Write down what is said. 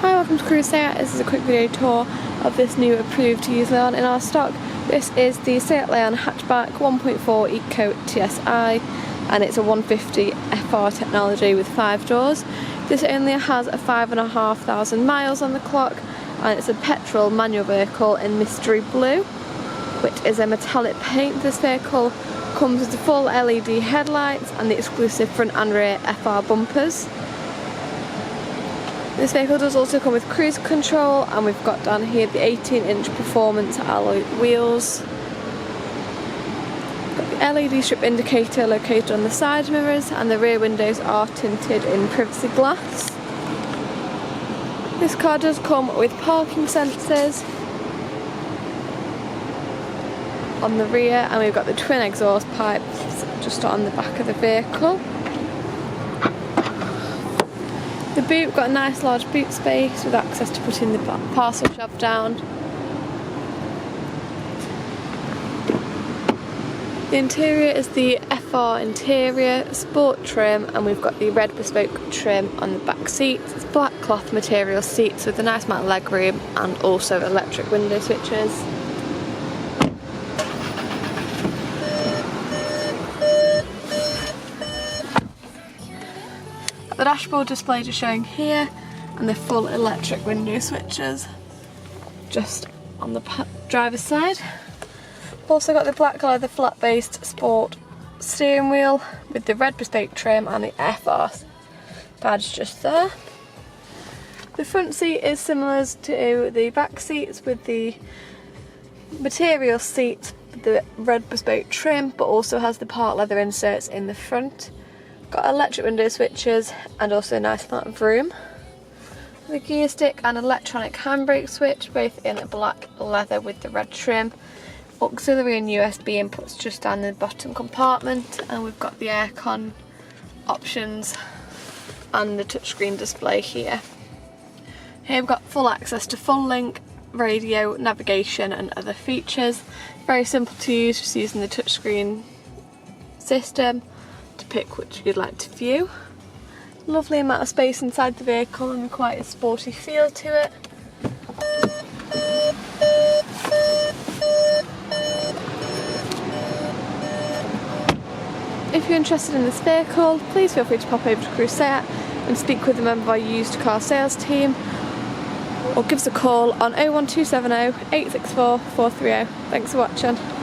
Hi, welcome to Crewe. This is a quick video tour of this new approved used Leon in our stock. This is the Seat Leon Hatchback 1.4 EcoTSI and it's a 150 FR technology with 5 doors. This only has 5,500 miles on the clock and it's a petrol manual vehicle in mystery blue, which is a metallic paint. This vehicle comes with the full LED headlights and the exclusive front and rear FR bumpers. This vehicle does also come with cruise control, and we've got down here the 18-inch performance alloy wheels. Got the LED strip indicator located on the side mirrors, and the rear windows are tinted in privacy glass. This car does come with parking sensors on the rear, and we've got the twin exhaust pipes just on the back of the vehicle. The boot, got a nice large boot space with access to putting the parcel shelf down. The interior is the FR interior, sport trim, and we've got the red bespoke trim on the back seats. It's black cloth material seats with a nice amount of leg room and also electric window switches. The dashboard display just showing here, and the full electric window switches just on the driver's side. Also got the black leather flat based sport steering wheel with the red bespoke trim and the FR badge just there. The front seat is similar to the back seats with the material seat with the red bespoke trim, but also has the part leather inserts in the front. Got electric window switches and also a nice amount of room. The gear stick and electronic handbrake switch, both in black leather with the red trim. Auxiliary and USB inputs just down in the bottom compartment, and we've got the aircon options and the touchscreen display here. Here we've got full access to full link, radio, navigation and other features. Very simple to use, just using the touchscreen system to pick which you'd like to view. Lovely amount of space inside the vehicle and quite a sporty feel to it. If you're interested in this vehicle, please feel free to pop over to Crewe and speak with a member of our used car sales team, or give us a call on 01270 864 430. Thanks for watching.